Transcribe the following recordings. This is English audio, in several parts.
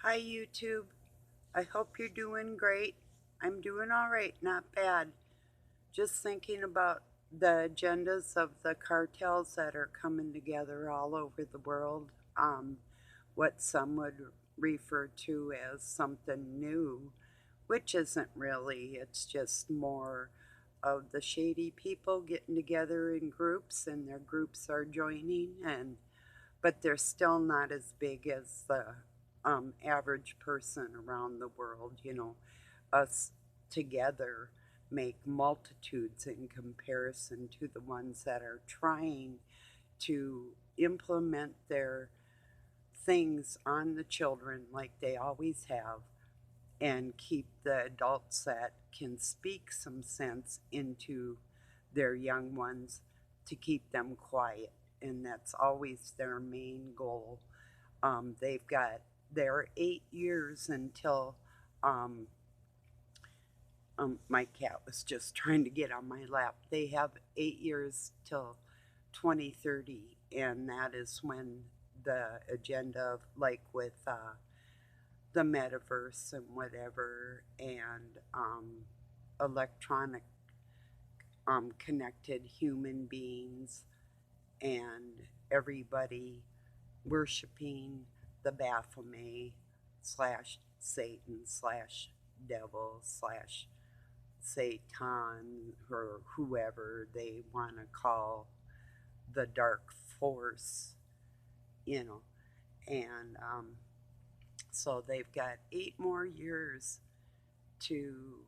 Hi, YouTube. I hope you're doing great. I'm doing all right, not bad. Just thinking about the agendas of the cartels that are coming together all over the world. What some would refer to as something new, which isn't really, it's just more of the shady people getting together in groups and their groups are joining, and but they're still not as big as the average person around the world. Us together make multitudes in comparison to the ones that are trying to implement their things on the children like they always have and keep the adults that can speak some sense into their young ones to keep them quiet. And that's always their main goal. They've got their 8 years until my cat was just trying to get on my lap. They have 8 years till 2030, and that is when the agenda, like with the metaverse and whatever, and electronic connected human beings, and everybody worshiping the Baphomet slash Satan slash devil slash Satan or whoever they want to call the dark force, you know. And so they've got 8 more years to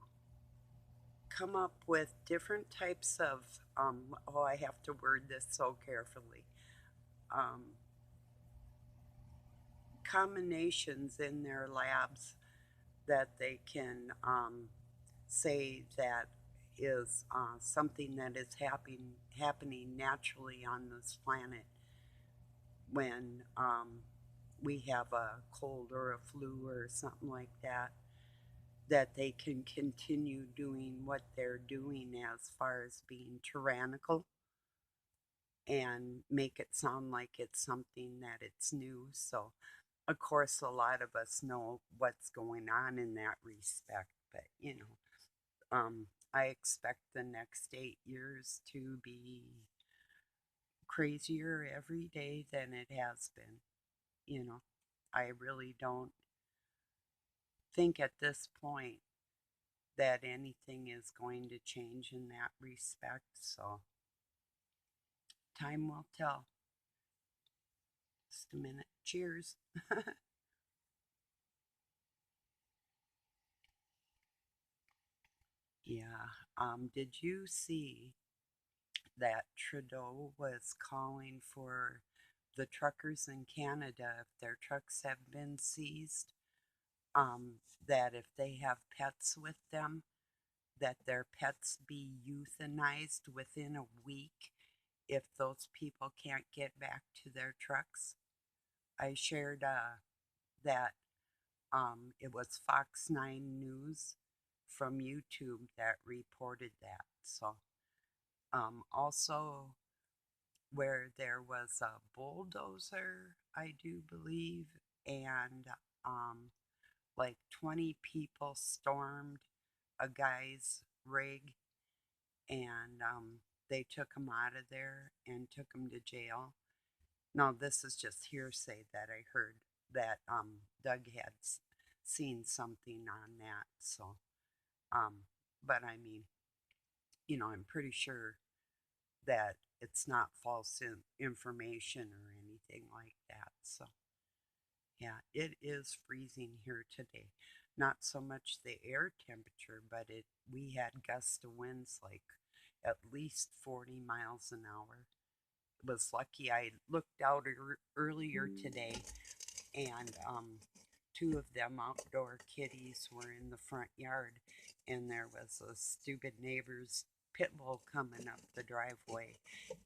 come up with different types of, oh, I have to word this so carefully, um, combinations in their labs that they can say that is something that is happening naturally on this planet when we have a cold or a flu or something like that, that they can continue doing what they're doing as far as being tyrannical and make it sound like it's something that it's new. So, of course, a lot of us know what's going on in that respect, but I expect the next 8 years to be crazier every day than it has been. You know, I really don't think at this point that anything is going to change in that respect. So, time will tell. Just a minute. Cheers. Yeah. Did you see that Trudeau was calling for the truckers in Canada, if their trucks have been seized, that if they have pets with them, that their pets be euthanized within a week if those people can't get back to their trucks? I shared that it was Fox 9 News from YouTube that reported that. So, also where there was a bulldozer, I do believe, and um, like 20 people stormed a guy's rig, and they took him out of there and took him to jail. Now, this is just hearsay that I heard that Doug had seen something on that. So, um, but I mean, I'm pretty sure that it's not false information or anything like that. So, yeah, it is freezing here today. Not so much the air temperature, but we had gusts of winds like at least 40 miles an hour. It was lucky I looked out earlier today, and two of them outdoor kitties were in the front yard, and there was a stupid neighbor's pit bull coming up the driveway,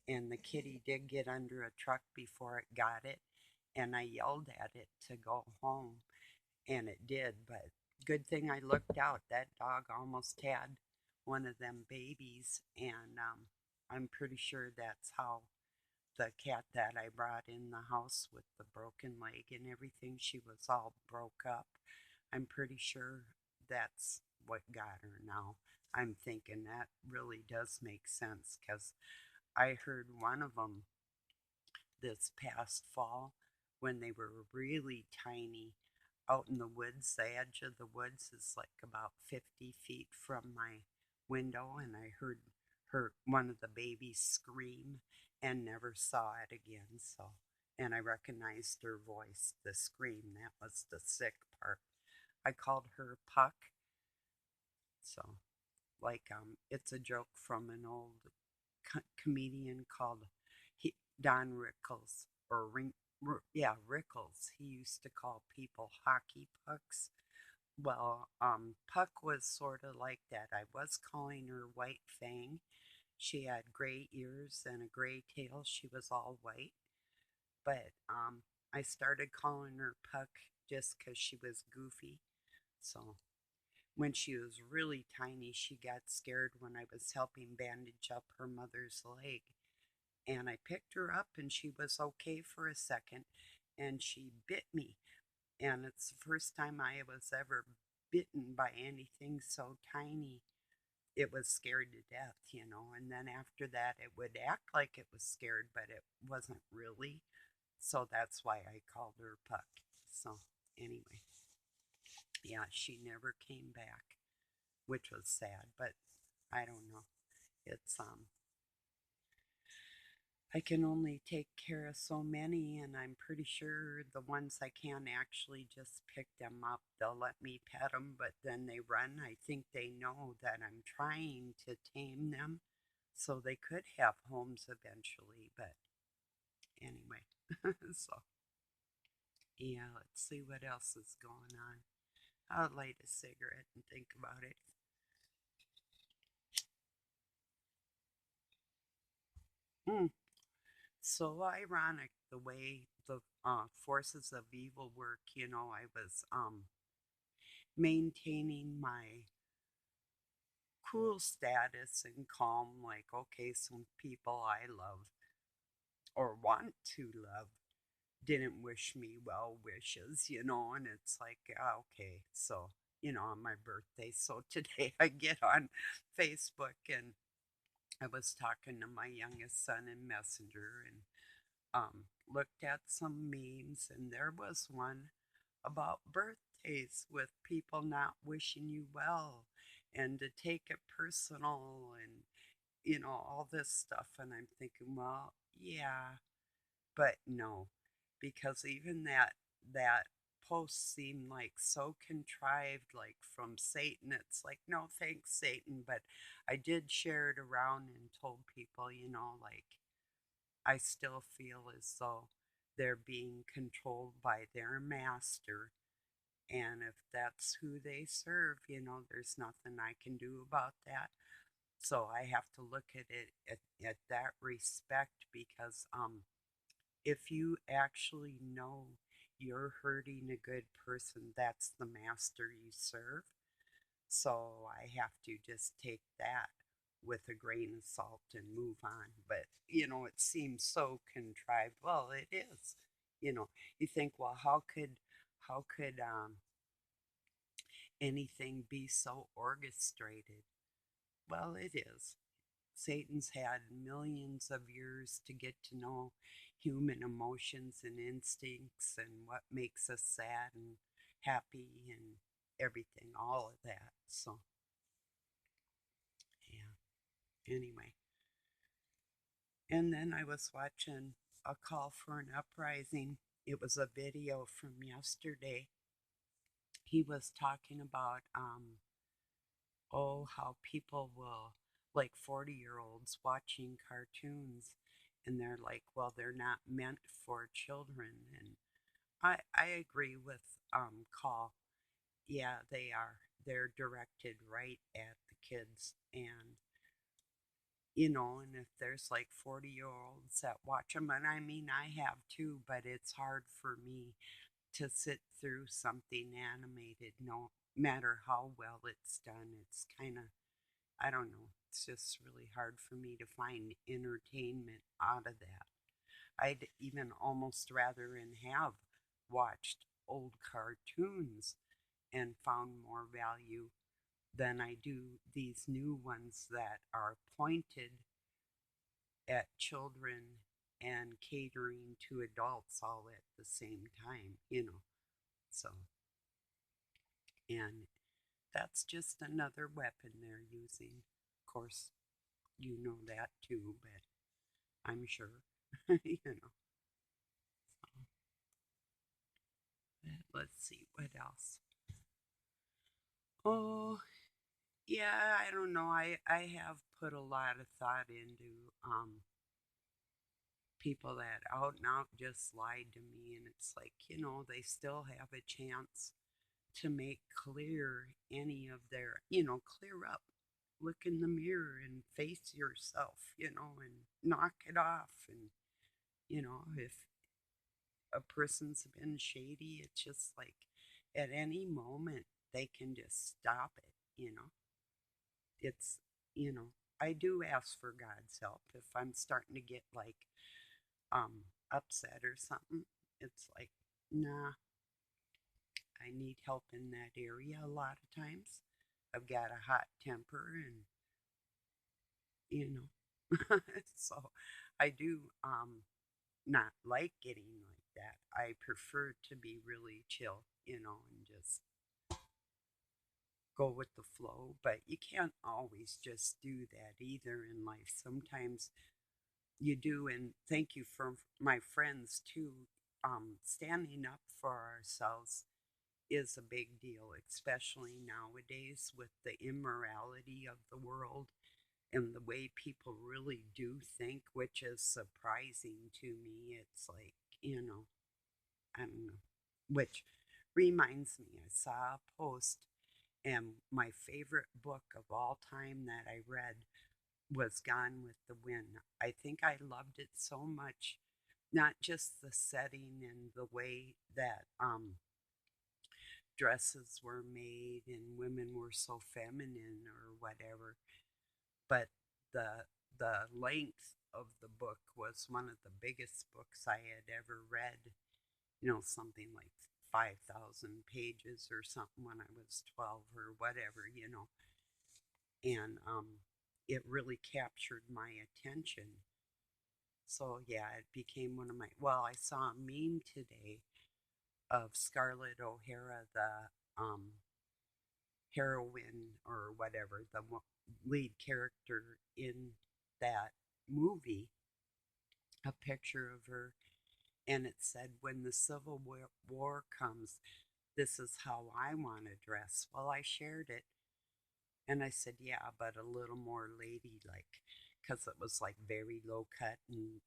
and the kitty did get under a truck before it got it, and I yelled at it to go home, and it did. But good thing I looked out. That dog almost had one of them babies, and I'm pretty sure that's how the cat that I brought in the house with the broken leg and everything, she was all broke up. I'm pretty sure that's what got her now. I'm thinking that really does make sense because I heard one of them this past fall when they were really tiny out in the woods. The edge of the woods is like about 50 feet from my window, and I heard one of the babies scream and never saw it again. So, and I recognized her voice, the scream. That was the sick part. I called her Puck. So, like, it's a joke from an old comedian called Don Rickles, or yeah, Rickles. He used to call people hockey pucks. Well, Puck was sort of like that. I was calling her White Fang. She had gray ears and a gray tail. She was all white. But I started calling her Puck just because she was goofy. So when she was really tiny, she got scared when I was helping bandage up her mother's leg. And I picked her up and she was okay for a second and she bit me. And it's the first time I was ever bitten by anything so tiny. It was scared to death, you know. And then after that, it would act like it was scared, but it wasn't really. So that's why I called her Puck. So anyway, yeah, she never came back, which was sad, but I don't know. It's I can only take care of so many, and I'm pretty sure the ones I can actually just pick them up. They'll let me pet them, but then they run. I think they know that I'm trying to tame them so they could have homes eventually, but anyway. So, yeah, let's see what else is going on. I'll light a cigarette and think about it. Hmm. So ironic the way the forces of evil work. You know, I was maintaining my cool status and calm, like, okay, some people I love or want to love didn't wish me well wishes, you know, and it's like, okay, so, you know, on my birthday. So today I get on Facebook and I was talking to my youngest son in Messenger and looked at some memes, and there was one about birthdays with people not wishing you well and to take it personal and, you know, all this stuff. And I'm thinking, well, yeah, but no, because even that post seemed like so contrived, like from Satan. It's like, no thanks, Satan. But I did share it around and told people, you know, like, I still feel as though they're being controlled by their master. And if that's who they serve, you know, there's nothing I can do about that. So I have to look at it at that respect because if you actually know you're hurting a good person, that's the master you serve. So I have to just take that with a grain of salt and move on. But, you know, it seems so contrived. Well, it is. You know, you think, well, how could anything be so orchestrated? Well, it is. Satan's had millions of years to get to know human emotions and instincts and what makes us sad and happy and everything, all of that. So, yeah, anyway. And then I was watching a call for an uprising. It was a video from yesterday. He was talking about, oh, how people will, like 40-year-olds watching cartoons, and they're like, well, they're not meant for children. And I agree with Call. Yeah, they are. They're directed right at the kids. And you know, and if there's like 40-year-olds that watch them, and I mean, I have too, but it's hard for me to sit through something animated, no matter how well it's done. It's kind of, I don't know, it's just really hard for me to find entertainment out of that. I'd even almost rather and have watched old cartoons and found more value than I do these new ones that are pointed at children and catering to adults all at the same time. So, and that's just another weapon they're using. Of course, you know that too, but I'm sure, you know. Let's see what else. Oh, yeah, I don't know. I have put a lot of thought into people that out and out just lied to me, and it's like, they still have a chance to make clear any of their, clear up. Look in the mirror and face yourself, and knock it off. And, if a person's been shady, it's just like at any moment they can just stop it. It's, you know, I do ask for God's help if I'm starting to get like upset or something. It's like, nah, I need help in that area a lot of times. I've got a hot temper and, you know, so I do not like getting like that. I prefer to be really chill, and just go with the flow. But you can't always just do that either in life. Sometimes you do, and thank you for my friends too. Standing up for ourselves is a big deal, especially nowadays with the immorality of the world and the way people really do think, which is surprising to me. It's like, I don't know. Which reminds me, I saw a post, and my favorite book of all time that I read was Gone with the Wind. I think I loved it so much, not just the setting and the way that dresses were made and women were so feminine or whatever, but the the length of the book was one of the biggest books I had ever read. Something like 5,000 pages or something when I was 12 or whatever. And it really captured my attention. So yeah, it became one of my. Well, I saw a meme today of Scarlett O'Hara, the heroine or whatever, the lead character in that movie, a picture of her, and it said, "When the Civil War comes, this is how I want to dress." Well, I shared it, and I said, "Yeah, but a little more ladylike," because it was like very low cut and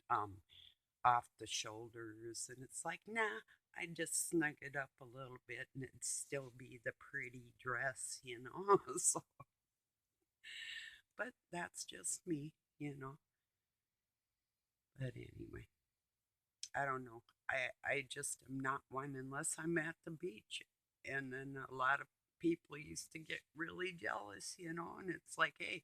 off the shoulders, and it's like, nah, I just snug it up a little bit, and it'd still be the pretty dress. So, but that's just me. But anyway, I don't know. I just am not one unless I'm at the beach, and then a lot of people used to get really jealous, and it's like, hey,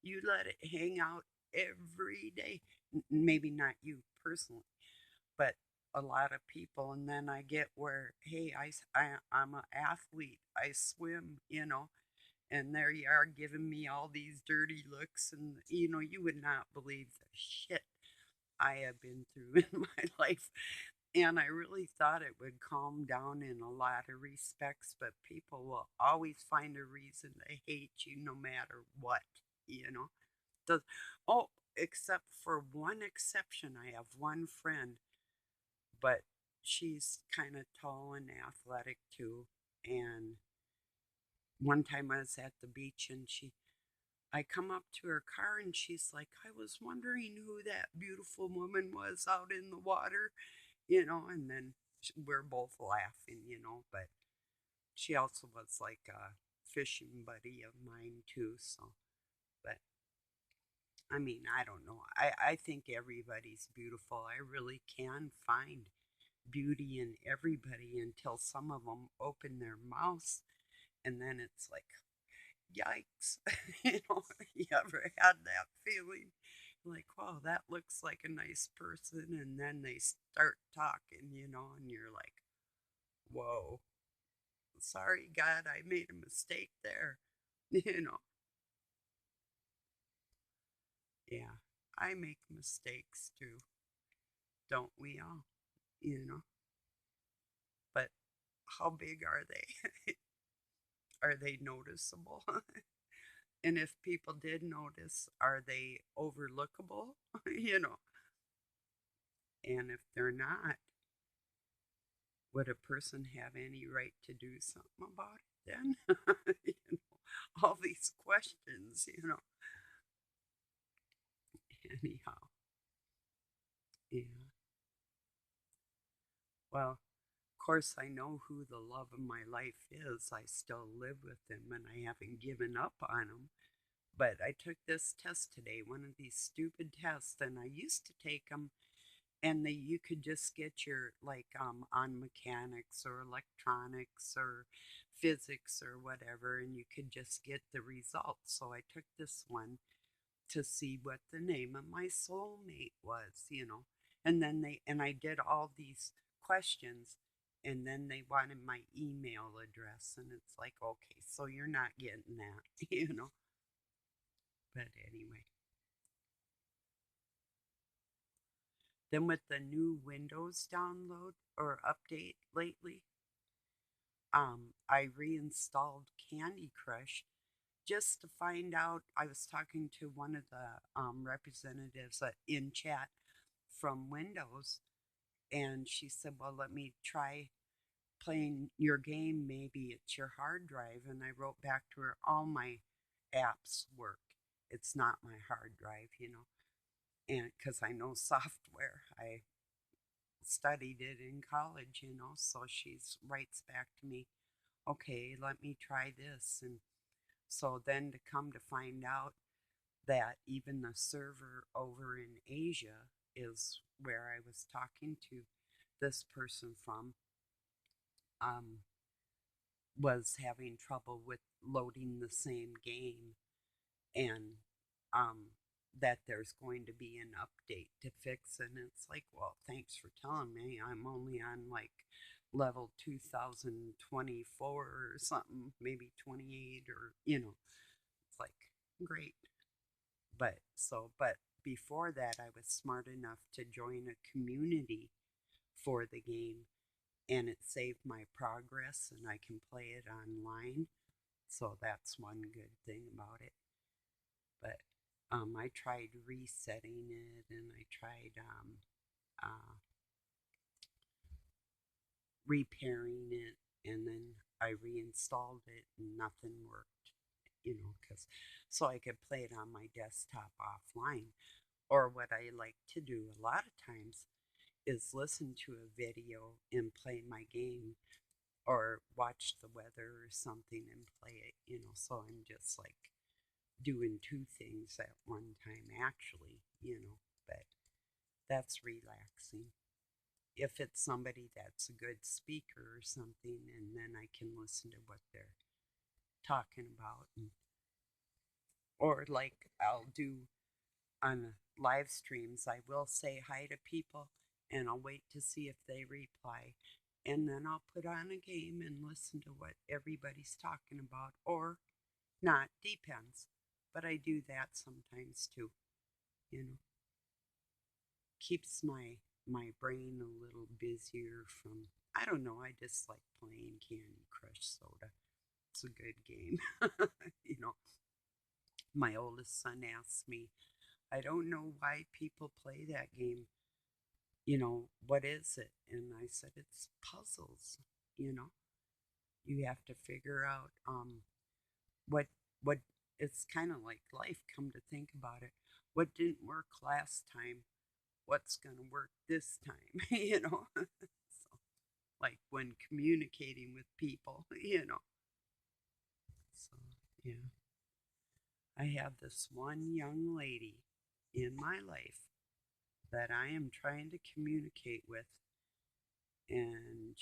you let it hang out every day. Maybe not you personally, but a lot of people. And then I get where, hey, I'm an athlete, I swim, and there you are giving me all these dirty looks. And, you would not believe the shit I have been through in my life. And I really thought it would calm down in a lot of respects, but people will always find a reason to hate you no matter what, you know. The, oh, except for one exception, I have one friend, but she's kind of tall and athletic too. And one time I was at the beach, and I come up to her car, and she's like, "I was wondering who that beautiful woman was out in the water," and then we're both laughing, but she also was like a fishing buddy of mine too. So, but I mean, I don't know. I think everybody's beautiful. I really can find beauty in everybody until some of them open their mouths, and then it's like, yikes. You ever had that feeling? like, wow, that looks like a nice person. And then they start talking, and you're like, whoa, sorry, God, I made a mistake there. You know, yeah, I make mistakes too, don't we all? You know, but how big are they? Are they noticeable? And if people did notice, are they overlookable? you know, and if they're not, would a person have any right to do something about it then? All these questions. Anyhow, yeah. Well, of course, I know who the love of my life is. I still live with him and I haven't given up on him. But I took this test today, one of these stupid tests, and I used to take them and you could just get your like on mechanics or electronics or physics or whatever, and you could just get the results. So I took this one to see what the name of my soulmate was. And then I did all these questions, and then they wanted my email address, and it's like, okay, so you're not getting that. But anyway, then with the new Windows download or update lately, I reinstalled Candy Crush just to find out. I was talking to one of the representatives in chat from Windows, and she said, well, let me try playing your game. Maybe it's your hard drive. And I wrote back to her, all my apps work. It's not my hard drive. And because I know software, I studied it in college. So she writes back to me, okay, let me try this. And so then to come to find out that even the server over in Asia is where I was talking to this person from, um, was having trouble with loading the same game, and um, that there's going to be an update to fix it. And it's like, well, thanks for telling me. I'm only on like level 2024 or something, maybe 28, or it's like, great. But before that, I was smart enough to join a community for the game, and it saved my progress, and I can play it online. So that's one good thing about it. But I tried resetting it, and I tried uh, repairing it, and then I reinstalled it, and nothing worked. Because so I could play it on my desktop offline. Or what I like to do a lot of times is listen to a video and play my game, or watch the weather or something and play it. So I'm just like doing two things at one time, actually. But that's relaxing. If it's somebody that's a good speaker or something, and then I can listen to what they're talking about. Or like I'll do on live streams, I will say hi to people and I'll wait to see if they reply. And then I'll put on a game and listen to what everybody's talking about, or not, depends. But I do that sometimes too, you know. Keeps my brain a little busier from, I don't know, I just like playing Candy Crush Soda. It's a good game. you know, my oldest son asks me, I don't know why people play that game. What is it? And I said, it's puzzles. You know, you have to figure out what what it's kind of like life. Come to think about it, what didn't work last time? What's gonna work this time? So, like when communicating with people. So yeah, I have this one young lady in my life that I am trying to communicate with, and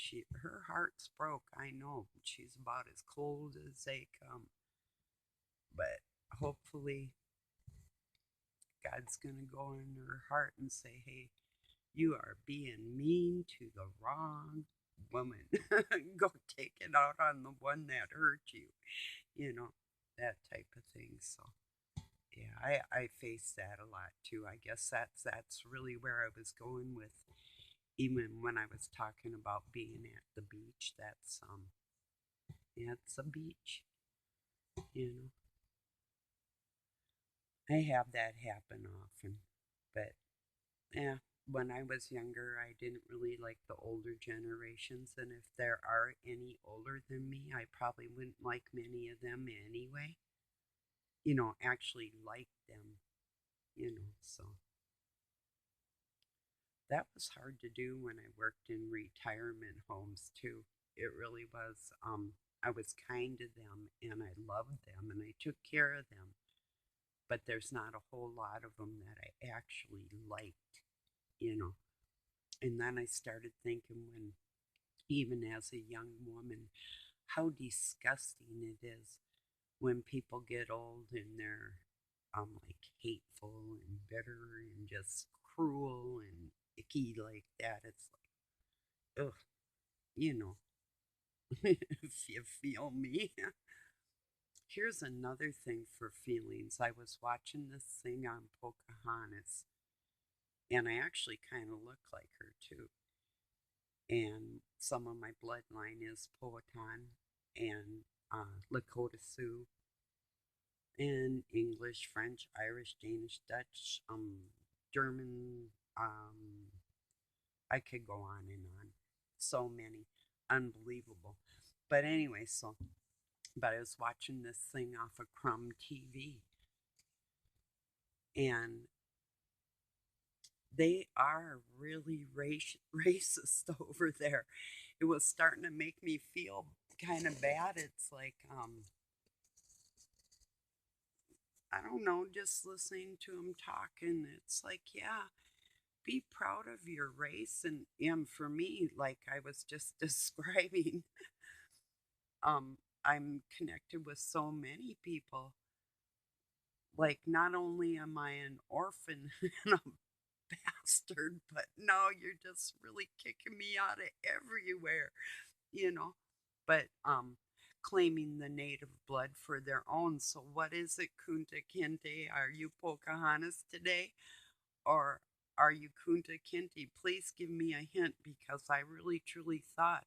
her heart's broke. I know she's about as cold as they come, but hopefully God's going to go in her heart and say, hey, you are being mean to the wrong woman. Go take it out on the one that hurt you, you know, that type of thing. So, yeah, I face that a lot too. I guess that's really where I was going with, even when I was talking about being at the beach. It's a beach, you know. I have that happen often, but yeah, when I was younger, I didn't really like the older generations, and if there are any older than me, I probably wouldn't like many of them anyway. Actually like them, so that was hard to do when I worked in retirement homes too. It really was. I was kind to them and I loved them and I took care of them, but there's not a whole lot of them that I actually liked, you know. And then I started thinking, when, even as a young woman, how disgusting it is when people get old and they're like hateful and bitter and just cruel and icky like that. It's like, ugh, you know, if you feel me. Here's another thing for feelings. I was watching this thing on Pocahontas, and I actually kind of look like her too. And some of my bloodline is Powhatan and Lakota Sioux and English, French, Irish, Danish, Dutch, German. I could go on and on. So many, unbelievable. But anyway, but I was watching this thing off of Crumb TV, and they are really racist over there. It was starting to make me feel kind of bad. It's like, I don't know, just listening to them talking, it's like, yeah, be proud of your race. And for me, like I was just describing, I'm connected with so many people. Like, not only am I an orphan and a bastard, but now you're just really kicking me out of everywhere, you know. But claiming the native blood for their own. So what is it, Kunta Kinte? Are you Pocahontas today? Or are you Kunta Kinte? Please give me a hint, because I really truly thought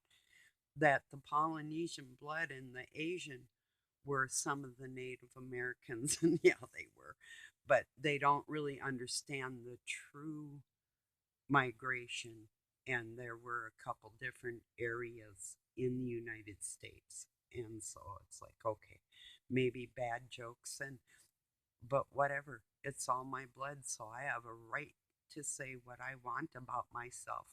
that the Polynesian blood and the Asian were some of the Native Americans. And yeah, they were. But they don't really understand the true migration. And there were a couple different areas in the United States. And so it's like, okay, maybe bad jokes, but whatever. It's all my blood, so I have a right to say what I want about myself,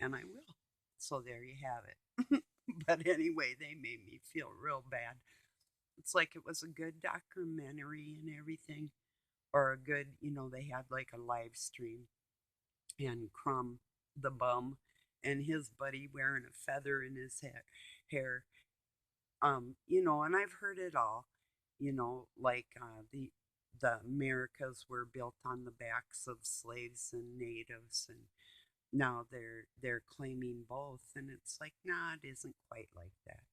and I will. So there you have it. But anyway, they made me feel real bad. It's like it was a good documentary and everything, or a good, they had like a live stream, and Crumb, the bum, and his buddy wearing a feather in his hair. And I've heard it all, like the Americas were built on the backs of slaves and natives, and now they're claiming both, and it's like, nah, it isn't quite like that.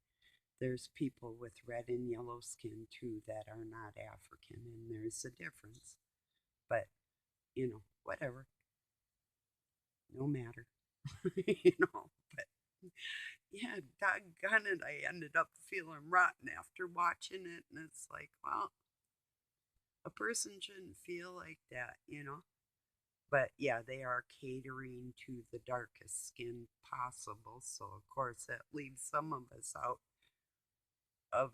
There's people with red and yellow skin too that are not African, and there's a difference. But whatever, no matter, But yeah, doggone it, I ended up feeling rotten after watching it, and it's like, well, a person shouldn't feel like that. But yeah, they are catering to the darkest skin possible, so of course that leaves some of us out of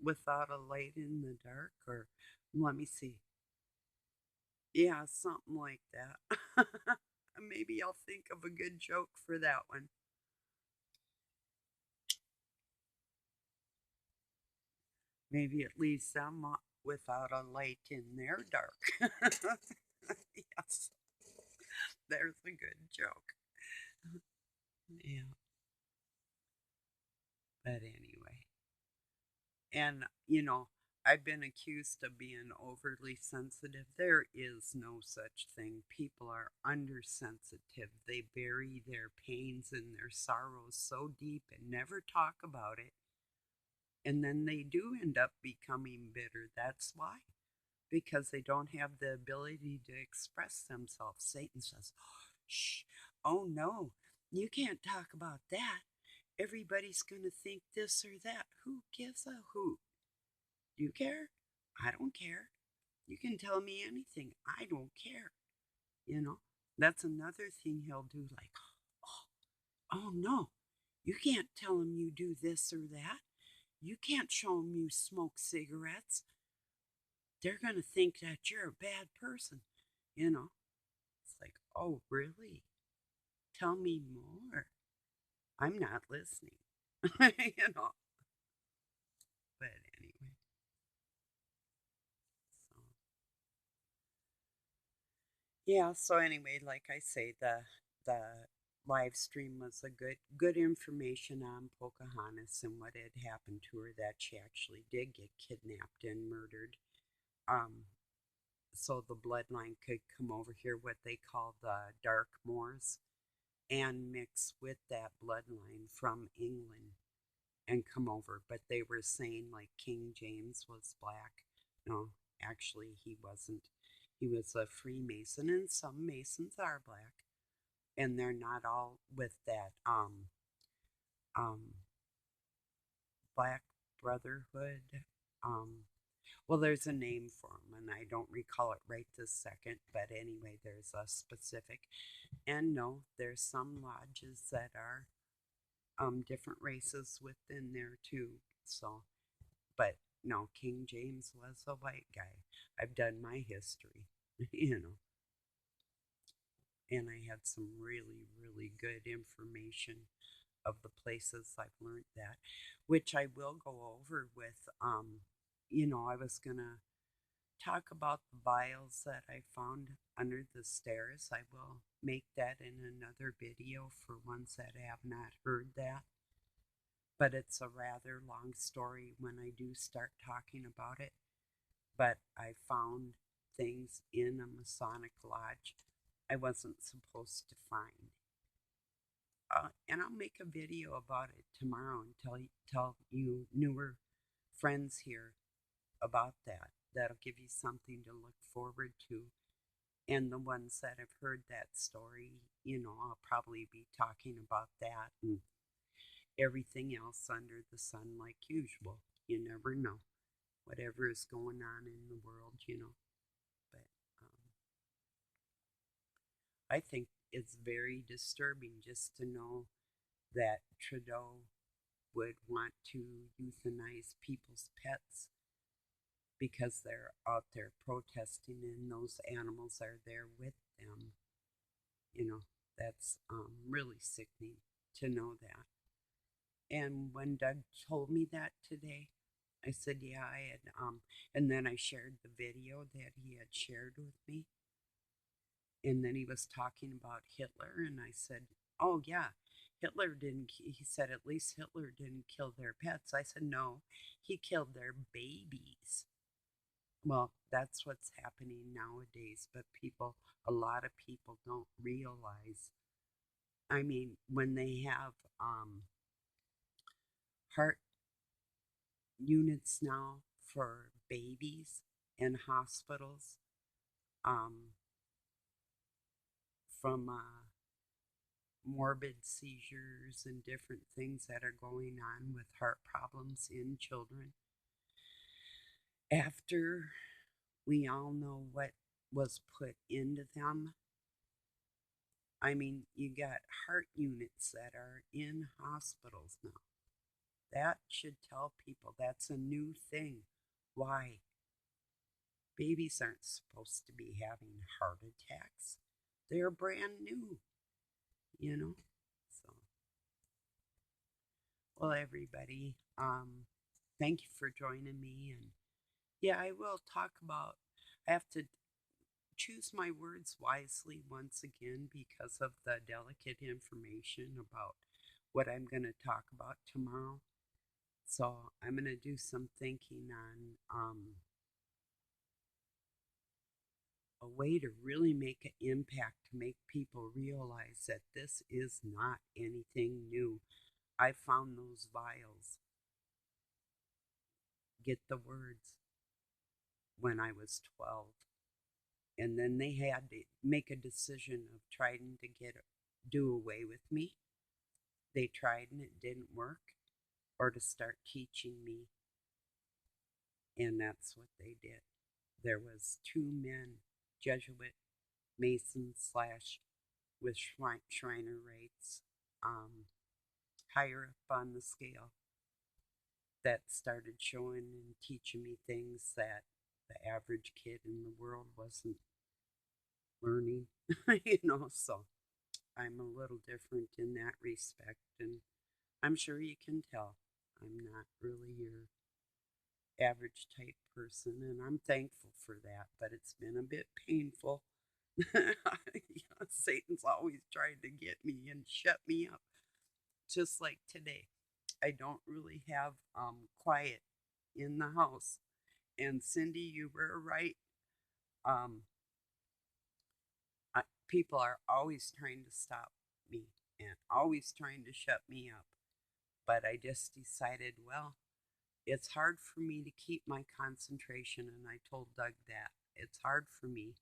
without a light in the dark, or let me see. Yeah, something like that. Maybe I'll think of a good joke for that one. Maybe it leaves them without a light in their dark. Yes, there's a good joke. Yeah, but anyway. And, I've been accused of being overly sensitive. There is no such thing. People are undersensitive. They bury their pains and their sorrows so deep and never talk about it. And then they do end up becoming bitter. That's why. Because they don't have the ability to express themselves. Satan says, shh, oh no, you can't talk about that. Everybody's going to think this or that. Who gives a hoot? Do you care? I don't care. You can tell me anything. I don't care. You know, that's another thing he'll do. Like, oh, oh no, you can't tell him you do this or that. You can't show him you smoke cigarettes. They're going to think that you're a bad person. You know, it's like, oh, really? Tell me more. I'm not listening. you know, but anyway, so yeah, so anyway, like I say, the live stream was a good information on Pocahontas and what had happened to her, that she actually did get kidnapped and murdered. Um, so the bloodline could come over here, what they call the Dark Moors, and mix with that bloodline from England and come over. But they were saying like King James was black. No, actually he wasn't. He was a Freemason, and some Masons are black, and they're not all with that um Black Brotherhood. Um, well, there's a name for them, and I don't recall it right this second. But anyway, there's a specific, and no, there's some lodges that are different races within there too. So, but no, King James was a white guy. I've done my history, you know, and I had some really good information of the places I've learned that, which I will go over with. I was gonna talk about the vials that I found under the stairs. I will make that in another video for ones that have not heard that. But it's a rather long story when I do start talking about it. But I found things in a Masonic lodge I wasn't supposed to find. And I'll make a video about it tomorrow and tell you newer friends here about that. That'll give you something to look forward to. And the ones that have heard that story, I'll probably be talking about that and everything else under the sun like usual. You never know whatever is going on in the world. But I think it's very disturbing just to know that Trudeau would want to euthanize people's pets because they're out there protesting and those animals are there with them. You know, that's really sickening to know that. And when Doug told me that today, I said, yeah, I had, and then I shared the video that he had shared with me. And then he was talking about Hitler, and I said, oh, yeah, Hitler didn't, he said, at least Hitler didn't kill their pets. I said, no, he killed their babies. Well, that's what's happening nowadays, but a lot of people don't realize. I mean, when they have heart units now for babies in hospitals, um, from morbid seizures and different things that are going on with heart problems in children. After we all know what was put into them, I mean, you got heart units that are in hospitals now. That should tell people that's a new thing. Why? Babies aren't supposed to be having heart attacks. They're brand new, you know? So, well, everybody, thank you for joining me. And yeah, I will talk about, I have to choose my words wisely once again because of the delicate information about what I'm going to talk about tomorrow. So I'm going to do some thinking on a way to really make an impact, to make people realize that this is not anything new. I found those vials, get the words, when I was 12. And then they had to make a decision of trying to do away with me. They tried and it didn't work, or to start teaching me. And that's what they did. There was two men, Jesuit Masons slash with Shriner rates, higher up on the scale, that started showing and teaching me things that the average kid in the world wasn't learning, so I'm a little different in that respect, and I'm sure you can tell I'm not really your average type person, and I'm thankful for that, but it's been a bit painful. Satan's always trying to get me and shut me up, just like today. I don't really have quiet in the house. And Cindy, you were right. Um, People are always trying to stop me and always trying to shut me up. But I just decided, well, it's hard for me to keep my concentration. And I told Doug that it's hard for me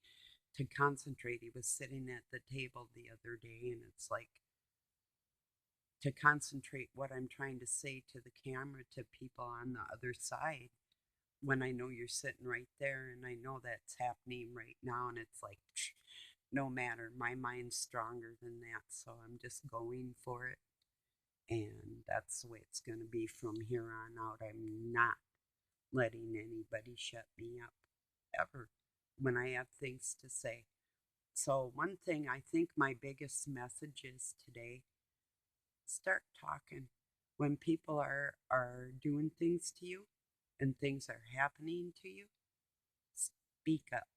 to concentrate. He was sitting at the table the other day, and it's like to concentrate what I'm trying to say to the camera to people on the other side when I know you're sitting right there and I know that's happening right now, and it's like, no matter, my mind's stronger than that, so I'm just going for it, and that's the way it's going to be from here on out. I'm not letting anybody shut me up ever when I have things to say. So one thing I think my biggest message is today: start talking. When people are doing things to you and things are happening to you, speak up,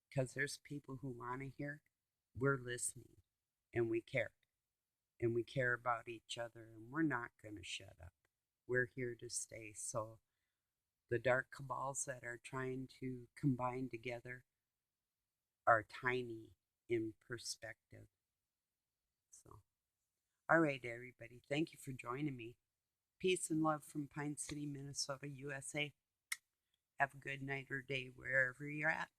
because there's people who want to hear. We're listening, and we care, and we care about each other, and we're not going to shut up. We're here to stay. So the dark cabals that are trying to combine together are tiny in perspective. So, all right, everybody, thank you for joining me. Peace and love from Pine City, Minnesota, USA. Have a good night or day wherever you're at.